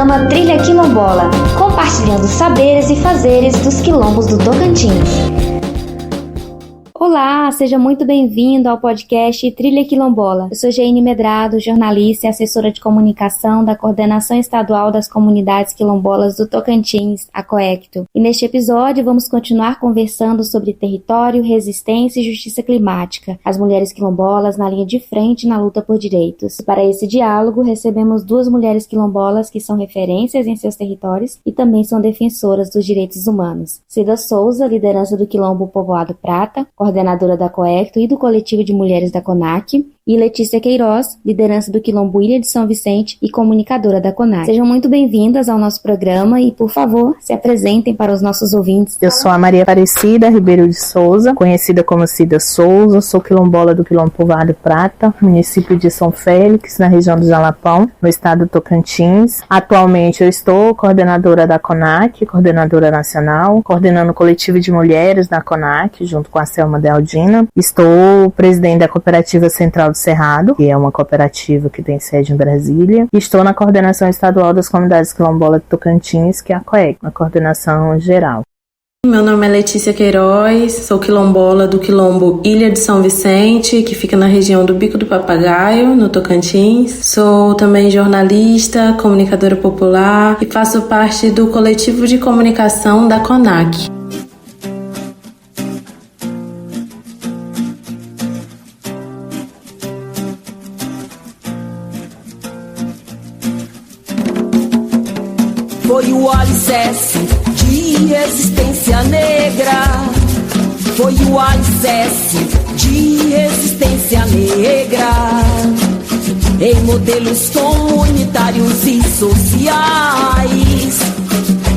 programa Trilha Quilombola, compartilhando saberes e fazeres dos quilombos do Tocantins. Olá, seja muito bem-vindo ao podcast Trilha Quilombola. Eu sou Geine Medrado, jornalista e assessora de comunicação da Coordenação Estadual das Comunidades Quilombolas do Tocantins, a COECTO. E neste episódio vamos continuar conversando sobre território, resistência e justiça climática, as mulheres quilombolas na linha de frente na luta por direitos. E para esse diálogo recebemos duas mulheres quilombolas que são referências em seus territórios e também são defensoras dos direitos humanos. Cida Souza, liderança do Quilombo Povoado Prata, coordenadora da COECTO e do Coletivo de Mulheres da CONAC, e Letícia Queiroz, liderança do Quilombo Ilha de São Vicente e comunicadora da CONAC. Sejam muito bem-vindas ao nosso programa e, por favor, se apresentem para os nossos ouvintes. Eu sou a Maria Aparecida Ribeiro de Souza, conhecida como Cida Souza, sou quilombola do Quilombo Povoado Prata, município de São Félix, na região do Jalapão, no estado do Tocantins. Atualmente eu estou coordenadora da CONAC, coordenadora nacional, coordenando o Coletivo de Mulheres da CONAC, junto com a Selma Dealdina. Estou presidente da Cooperativa Central do Cerrado, que é uma cooperativa que tem sede em Brasília. E estou na Coordenação Estadual das Comunidades Quilombolas do Tocantins, que é a COEC, na coordenação geral. Meu nome é Letícia Queiroz, sou quilombola do Quilombo Ilha de São Vicente, que fica na região do Bico do Papagaio, no Tocantins. Sou também jornalista, comunicadora popular e faço parte do coletivo de comunicação da CONAC. Foi o alicerce de resistência negra. Foi o alicerce de resistência negra. Em modelos comunitários e sociais.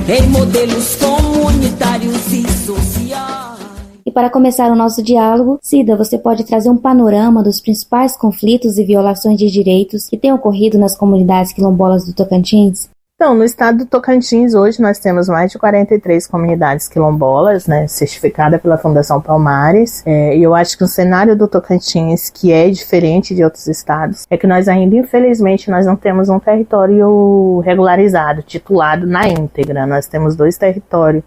Em modelos comunitários e sociais. E para começar o nosso diálogo, Cida, você pode trazer um panorama dos principais conflitos e violações de direitos que têm ocorrido nas comunidades quilombolas do Tocantins? Então, no estado do Tocantins, hoje nós temos mais de 43 comunidades quilombolas, né, certificadas pela Fundação Palmares. E eu acho que o cenário do Tocantins, que é diferente de outros estados, é que nós ainda, infelizmente, nós não temos um território regularizado, titulado na íntegra. Nós temos 2 territórios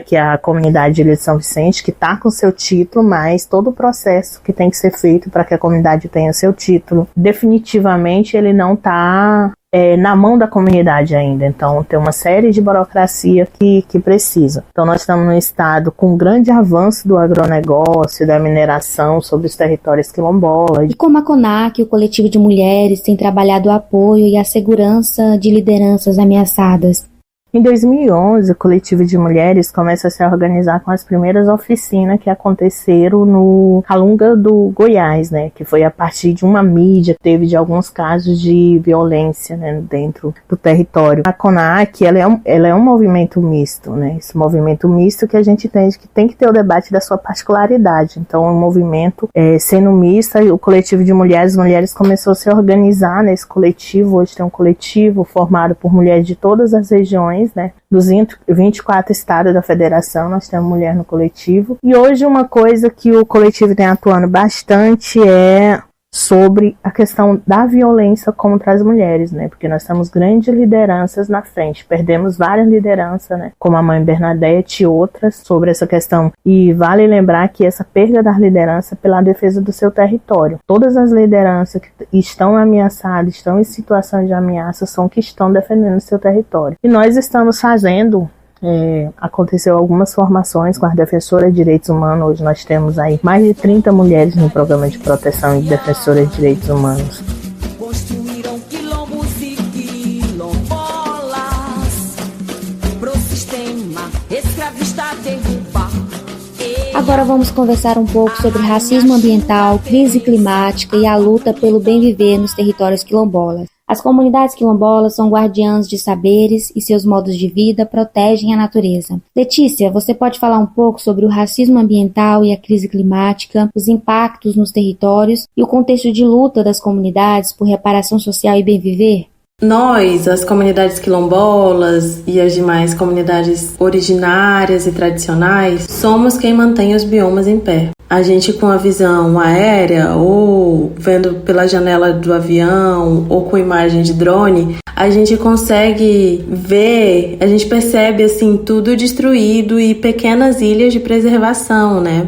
que é a comunidade de Ilha de São Vicente, que está com seu título, mas todo o processo que tem que ser feito para que a comunidade tenha seu título, definitivamente ele não está na mão da comunidade ainda, então tem uma série de burocracia que precisa. Então nós estamos num estado com grande avanço do agronegócio, da mineração sobre os territórios quilombolas. E como a CONAC, o Coletivo de Mulheres, tem trabalhado o apoio e a segurança de lideranças ameaçadas? Em 2011, o Coletivo de Mulheres começa a se organizar com as primeiras oficinas que aconteceram no Calunga do Goiás, né, que foi a partir de uma mídia que teve de alguns casos de violência, né, dentro do território. A CONAC, ela é um movimento misto, né, esse movimento misto que a gente entende que tem que ter o debate da sua particularidade. Então, o movimento sendo misto, o Coletivo de Mulheres começou a se organizar nesse coletivo. Hoje tem um coletivo formado por mulheres de todas as regiões, né? Dos 24 estados da federação, nós temos mulher no coletivo. E hoje uma coisa que o coletivo tem atuando bastante é sobre a questão da violência contra as mulheres, né? Porque nós temos grandes lideranças na frente, perdemos várias lideranças, né? Como a mãe Bernadette e outras sobre essa questão. E vale lembrar que essa perda das lideranças é pela defesa do seu território. Todas as lideranças que estão ameaçadas, estão em situação de ameaça, são que estão defendendo o seu território. E nós estamos fazendo aconteceu algumas formações com as defensoras de direitos humanos. Hoje nós temos aí mais de 30 mulheres no programa de proteção de defensoras de direitos humanos. Construíram quilombos e quilombolas pro sistema escravista derrubar. Agora vamos conversar um pouco sobre racismo ambiental, crise climática e a luta pelo bem viver nos territórios quilombolas. As comunidades quilombolas são guardiãs de saberes e seus modos de vida protegem a natureza. Letícia, você pode falar um pouco sobre o racismo ambiental e a crise climática, os impactos nos territórios e o contexto de luta das comunidades por reparação social e bem viver? Nós, as comunidades quilombolas e as demais comunidades originárias e tradicionais, somos quem mantém os biomas em pé. A gente, com a visão aérea ou vendo pela janela do avião ou com imagem de drone, a gente consegue ver, a gente percebe assim tudo destruído e pequenas ilhas de preservação, né?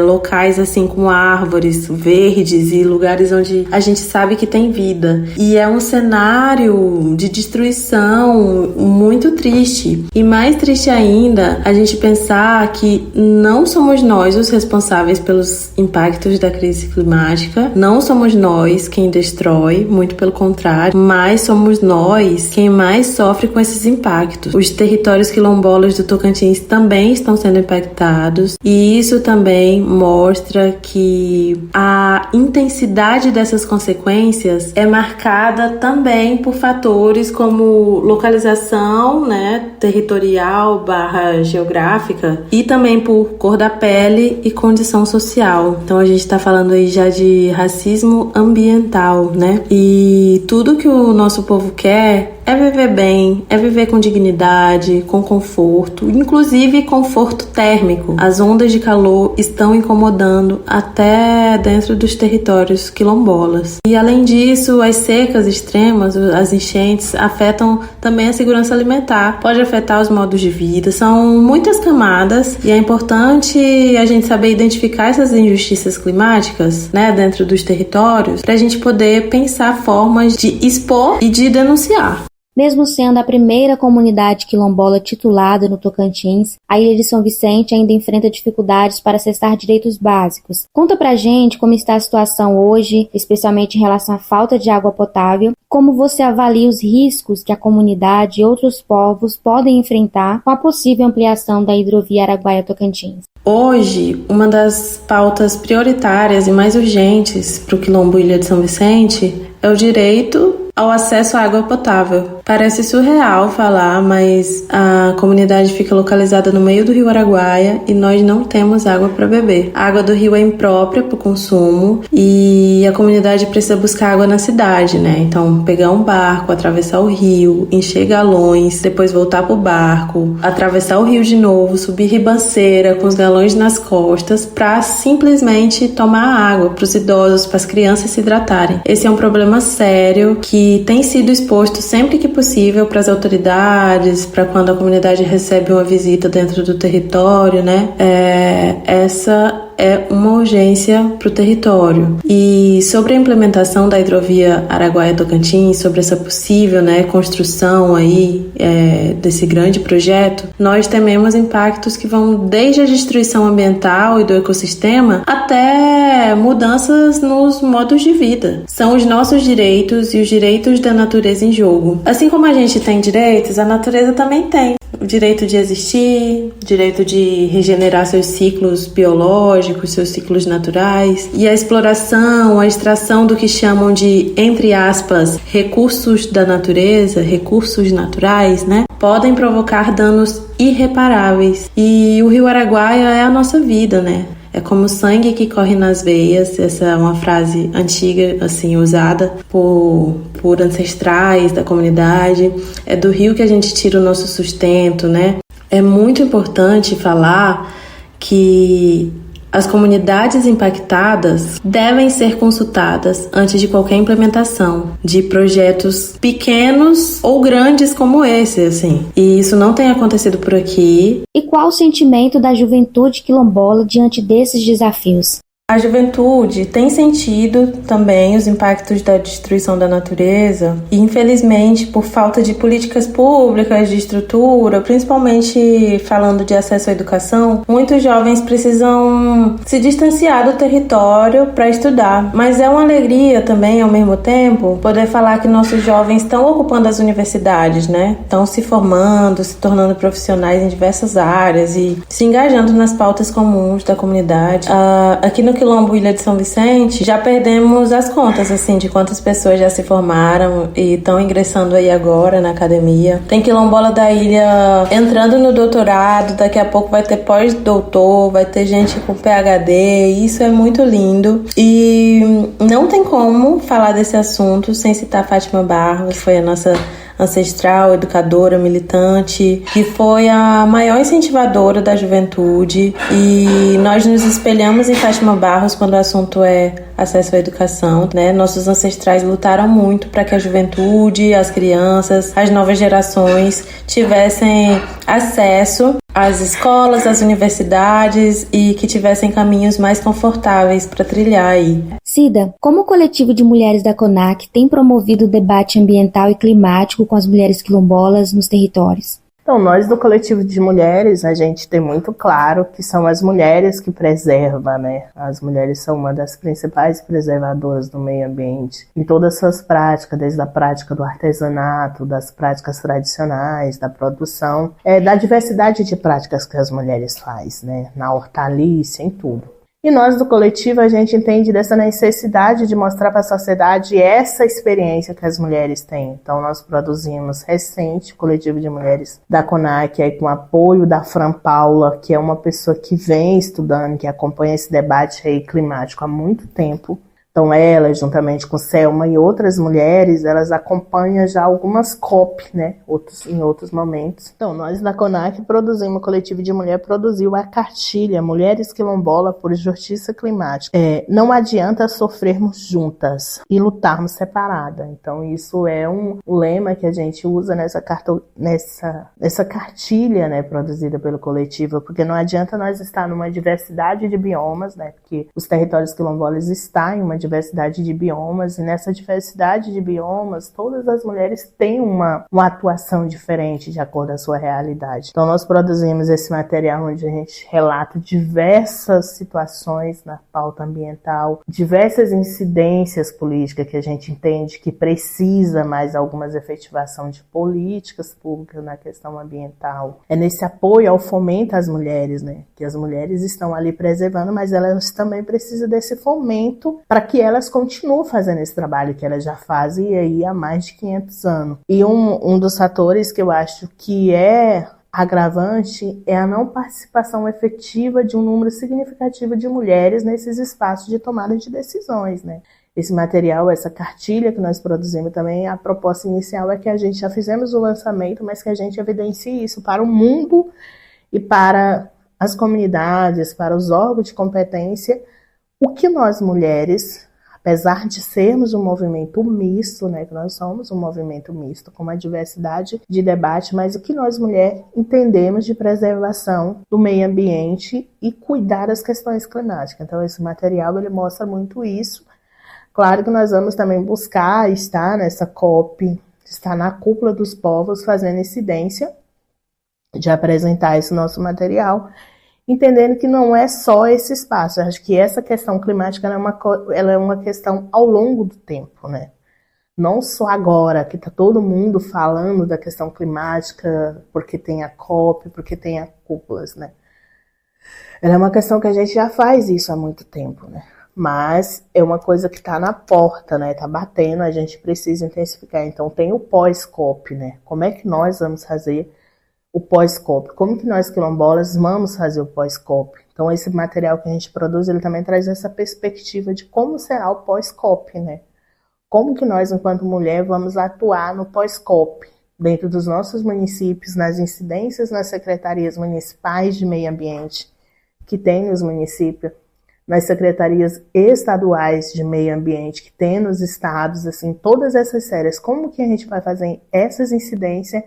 Locais assim com árvores verdes e lugares onde a gente sabe que tem vida. E é um cenário de destruição muito triste. E mais triste ainda, a gente pensar que não somos nós os responsáveis pelos impactos da crise climática, não somos nós quem destrói, muito pelo contrário, mas somos nós quem mais sofre com esses impactos. Os territórios quilombolas do Tocantins também estão sendo impactados, e isso também mostra que a intensidade dessas consequências é marcada também por fatores como localização, né, territorial / geográfica, e também por cor da pele e condição social. Então a gente está falando aí já de racismo ambiental, né? E tudo que o nosso povo quer é viver bem, é viver com dignidade, com conforto, inclusive conforto térmico. As ondas de calor estão incomodando até dentro dos territórios quilombolas. E além disso, as secas extremas, as enchentes, afetam também a segurança alimentar, pode afetar os modos de vida. São muitas camadas e é importante a gente saber identificar essas injustiças climáticas, né, dentro dos territórios, para a gente poder pensar formas de expor e de denunciar. Mesmo sendo a primeira comunidade quilombola titulada no Tocantins, a Ilha de São Vicente ainda enfrenta dificuldades para acessar direitos básicos. Conta pra gente como está a situação hoje, especialmente em relação à falta de água potável, como você avalia os riscos que a comunidade e outros povos podem enfrentar com a possível ampliação da hidrovia Araguaia-Tocantins. Hoje, uma das pautas prioritárias e mais urgentes para o Quilombo Ilha de São Vicente é o direito ao acesso à água potável. Parece surreal falar, mas a comunidade fica localizada no meio do rio Araguaia e nós não temos água para beber. A água do rio é imprópria para o consumo e a comunidade precisa buscar água na cidade, né? Então, pegar um barco, atravessar o rio, encher galões, depois voltar pro barco, atravessar o rio de novo, subir ribanceira com os galões nas costas para simplesmente tomar água para os idosos, para as crianças se hidratarem. Esse é um problema sério que tem sido exposto sempre que possível para as autoridades, para quando a comunidade recebe uma visita dentro do território, né? Essa é uma urgência para o território. E sobre a implementação da hidrovia Araguaia-Tocantins, sobre essa possível, né, construção aí desse grande projeto, nós tememos impactos que vão desde a destruição ambiental e do ecossistema até mudanças nos modos de vida. São os nossos direitos e os direitos da natureza em jogo. Assim como a gente tem direitos, a natureza também tem. O direito de existir, o direito de regenerar seus ciclos biológicos, seus ciclos naturais. E a exploração, a extração do que chamam de, entre aspas, recursos da natureza, recursos naturais, né? Podem provocar danos irreparáveis. E o rio Araguaia é a nossa vida, né? É como o sangue que corre nas veias. Essa é uma frase antiga, assim, usada por ancestrais da comunidade. É do rio que a gente tira o nosso sustento, né? É muito importante falar que as comunidades impactadas devem ser consultadas antes de qualquer implementação de projetos pequenos ou grandes como esse, assim. E isso não tem acontecido por aqui. E qual o sentimento da juventude quilombola diante desses desafios? A juventude tem sentido também os impactos da destruição da natureza e, infelizmente, por falta de políticas públicas, de estrutura, principalmente falando de acesso à educação, muitos jovens precisam se distanciar do território para estudar. Mas é uma alegria também, ao mesmo tempo, poder falar que nossos jovens estão ocupando as universidades, né? Estão se formando, se tornando profissionais em diversas áreas e se engajando nas pautas comuns da comunidade. Aqui no Quilombo Ilha de São Vicente, já perdemos as contas, assim, de quantas pessoas já se formaram e estão ingressando aí agora na academia. Tem quilombola da ilha entrando no doutorado, daqui a pouco vai ter pós-doutor, vai ter gente com PhD, isso é muito lindo. E não tem como falar desse assunto sem citar Fátima Barros, que foi a nossa ancestral, educadora, militante, que foi a maior incentivadora da juventude, e nós nos espelhamos em Fátima Barros quando o assunto é acesso à educação, né? Nossos ancestrais lutaram muito para que a juventude, as crianças, as novas gerações tivessem acesso às escolas, às universidades e que tivessem caminhos mais confortáveis para trilhar aí. Cida, como o coletivo de mulheres da CONAC tem promovido o debate ambiental e climático com as mulheres quilombolas nos territórios? Então, nós do coletivo de mulheres, a gente tem muito claro que são as mulheres que preservam, né? As mulheres são uma das principais preservadoras do meio ambiente. Em todas as suas práticas, desde a prática do artesanato, das práticas tradicionais, da produção, da diversidade de práticas que as mulheres fazem, né? Na hortaliça, em tudo. E nós do coletivo, a gente entende dessa necessidade de mostrar para a sociedade essa experiência que as mulheres têm. Então nós produzimos recente o coletivo de mulheres da CONAC, aí, com apoio da Fran Paula, que é uma pessoa que vem estudando, que acompanha esse debate aí climático há muito tempo. Então ela, juntamente com Selma e outras mulheres, elas acompanham já algumas COP, né, em outros momentos. Então nós da CONAC produzimos, o coletivo de mulher produziu a cartilha Mulheres Quilombola por Justiça Climática. Não adianta sofrermos juntas e lutarmos separadas. Então isso é um lema que a gente usa nessa cartilha, né, produzida pelo coletivo, porque não adianta nós estar numa diversidade de biomas, né, porque os territórios quilombolas estão em uma diversidade de biomas, e nessa diversidade de biomas, todas as mulheres têm uma atuação diferente de acordo com a sua realidade. Então nós produzimos esse material onde a gente relata diversas situações na pauta ambiental, diversas incidências políticas que a gente entende que precisa mais algumas efetivação de políticas públicas na questão ambiental. É nesse apoio ao fomento às mulheres, né, que as mulheres estão ali preservando, mas elas também precisam desse fomento para que elas continuem fazendo esse trabalho que elas já fazem aí há mais de 500 anos. E um dos fatores que eu acho que é agravante é a não participação efetiva de um número significativo de mulheres nesses espaços de tomada de decisões, né? Esse material, essa cartilha que nós produzimos também, a proposta inicial é que a gente já fizemos o lançamento, mas que a gente evidencie isso para o mundo e para as comunidades, para os órgãos de competência. O que nós mulheres, apesar de sermos um movimento misto, né, que nós somos um movimento misto com uma diversidade de debate, mas o que nós mulheres entendemos de preservação do meio ambiente e cuidar das questões climáticas. Então esse material ele mostra muito isso. Claro que nós vamos também buscar estar nessa COP, estar na cúpula dos povos fazendo incidência de apresentar esse nosso material, entendendo que não é só esse espaço. Eu acho que essa questão climática ela é uma questão ao longo do tempo, né? Não só agora, que está todo mundo falando da questão climática, porque tem a COP, porque tem as cúpulas, né? Ela é uma questão que a gente já faz isso há muito tempo, né? Mas é uma coisa que está na porta, né? Está batendo, a gente precisa intensificar. Então tem o pós-COP, né? Como é que nós vamos fazer o pós-COP? Como que nós quilombolas vamos fazer o pós-COP? Então esse material que a gente produz, ele também traz essa perspectiva de como será o pós-COP, né? Como que nós, enquanto mulher, vamos atuar no pós-COP, dentro dos nossos municípios, nas incidências nas secretarias municipais de meio ambiente que tem nos municípios, nas secretarias estaduais de meio ambiente que tem nos estados, assim, todas essas séries, como que a gente vai fazer essas incidências,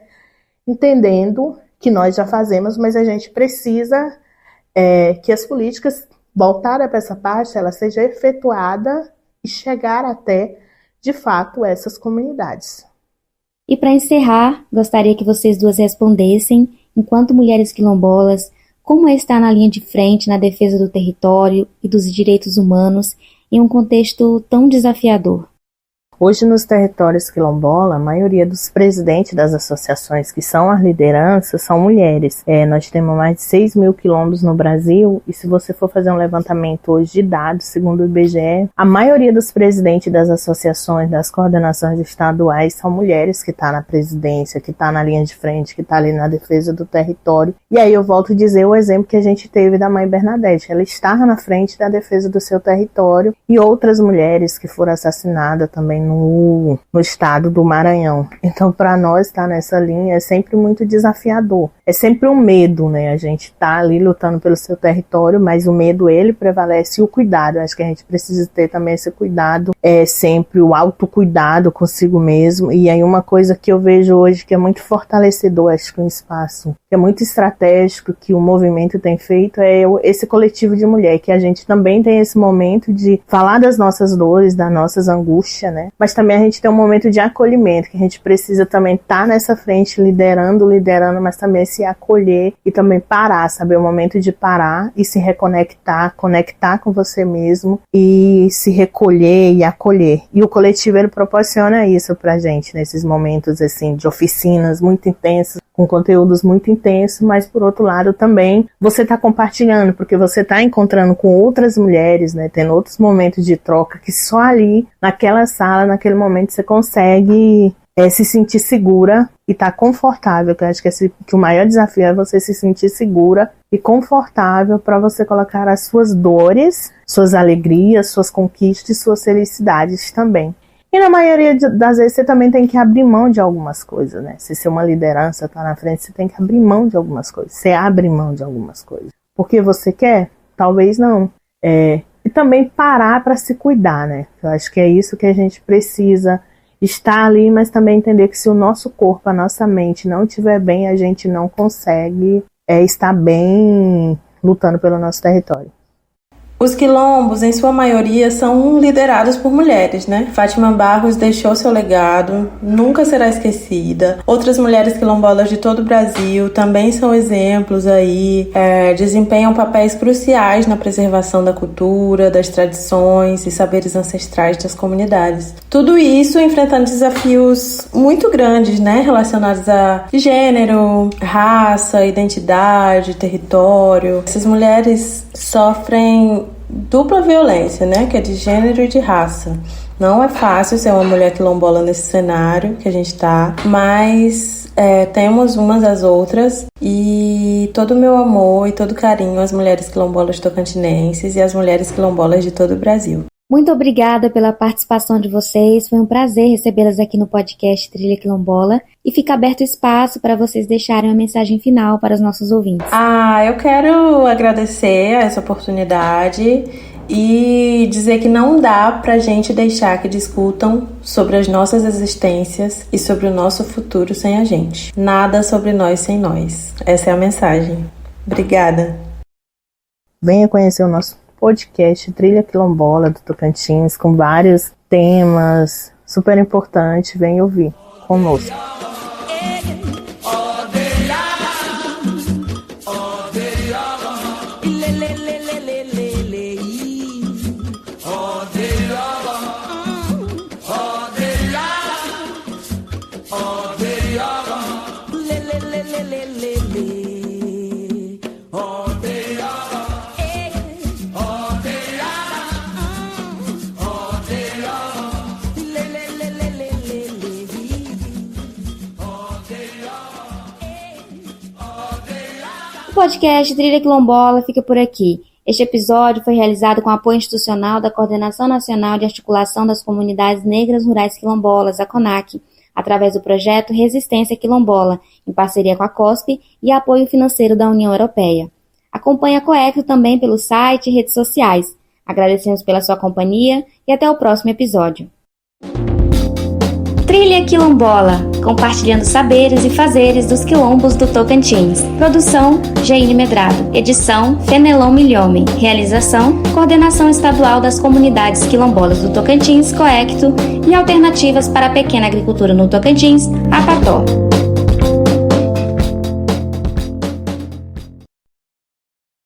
entendendo que nós já fazemos, mas a gente precisa que as políticas voltarem para essa parte, ela seja efetuada e chegar até, de fato, essas comunidades. E para encerrar, gostaria que vocês duas respondessem, enquanto mulheres quilombolas, como é estar na linha de frente na defesa do território e dos direitos humanos em um contexto tão desafiador? Hoje, nos territórios quilombola, a maioria dos presidentes das associações que são as lideranças são mulheres. Nós temos mais de 6 mil quilombos no Brasil, e se você for fazer um levantamento hoje de dados, segundo o IBGE, a maioria dos presidentes das associações, das coordenações estaduais, são mulheres que estão na presidência, que estão na linha de frente, que estão ali na defesa do território. E aí eu volto a dizer o exemplo que a gente teve da mãe Bernadette. Ela estava na frente da defesa do seu território, e outras mulheres que foram assassinadas também no estado do Maranhão. Então, para nós estar nessa linha é sempre muito desafiador. É sempre um medo, né? A gente tá ali lutando pelo seu território, mas o medo, ele prevalece, e o cuidado. Eu acho que a gente precisa ter também esse cuidado, sempre o autocuidado consigo mesmo. E aí uma coisa que eu vejo hoje que é muito fortalecedor, acho que um espaço que é muito estratégico, que o movimento tem feito, é esse coletivo de mulher, que a gente também tem esse momento de falar das nossas dores, das nossas angústias, né? Mas também a gente tem um momento de acolhimento, que a gente precisa também estar nessa frente, liderando, mas também se acolher e também parar, saber o momento de parar e se reconectar, conectar com você mesmo e se recolher e acolher. E o coletivo, ele proporciona isso pra gente, nesses momentos, assim, de oficinas muito intensas, com conteúdos muito intensos, mas por outro lado também você está compartilhando, porque você está encontrando com outras mulheres, né, tendo outros momentos de troca que só ali, naquela sala, naquele momento você consegue se sentir segura e estar confortável, que eu acho que o maior desafio é você se sentir segura e confortável para você colocar as suas dores, suas alegrias, suas conquistas e suas felicidades também. E na maioria das vezes você também tem que abrir mão de algumas coisas, né? Se ser uma liderança tá na frente, você tem que abrir mão de algumas coisas. Você abre mão de algumas coisas. Porque você quer? Talvez não. E também parar para se cuidar, né? Eu acho que é isso que a gente precisa, estar ali, mas também entender que se o nosso corpo, a nossa mente não estiver bem, a gente não consegue estar bem lutando pelo nosso território. Os quilombos, em sua maioria, são liderados por mulheres, né? Fátima Barros deixou seu legado, nunca será esquecida. Outras mulheres quilombolas de todo o Brasil também são exemplos aí, desempenham papéis cruciais na preservação da cultura, das tradições e saberes ancestrais das comunidades. Tudo isso enfrentando desafios muito grandes, né? Relacionados a gênero, raça, identidade, território. Essas mulheres sofrem dupla violência, né? Que é de gênero e de raça. Não é fácil ser uma mulher quilombola nesse cenário que a gente tá, mas temos umas às outras, e todo o meu amor e todo o carinho às mulheres quilombolas tocantinenses e às mulheres quilombolas de todo o Brasil. Muito obrigada pela participação de vocês, foi um prazer recebê-las aqui no podcast Trilha Quilombola, e fica aberto espaço para vocês deixarem uma mensagem final para os nossos ouvintes. Eu quero agradecer essa oportunidade e dizer que não dá pra gente deixar que discutam sobre as nossas existências e sobre o nosso futuro sem a gente. Nada sobre nós sem nós. Essa é a mensagem. Obrigada. Venha conhecer o nosso podcast Trilha Quilombola do Tocantins, com vários temas super importantes. Venha ouvir conosco. O podcast Trilha Quilombola fica por aqui. Este episódio foi realizado com apoio institucional da Coordenação Nacional de Articulação das Comunidades Negras Rurais Quilombolas, a CONAC, através do projeto Resistência Quilombola, em parceria com a COSP e apoio financeiro da União Europeia. Acompanhe a COECTO também pelo site e redes sociais. Agradecemos pela sua companhia e até o próximo episódio. Trilha Quilombola, compartilhando saberes e fazeres dos quilombos do Tocantins. Produção, Jaine Medrado. Edição, Fenelon Milhomem. Realização, Coordenação Estadual das Comunidades Quilombolas do Tocantins, COECTO, e Alternativas para a Pequena Agricultura no Tocantins, APATO.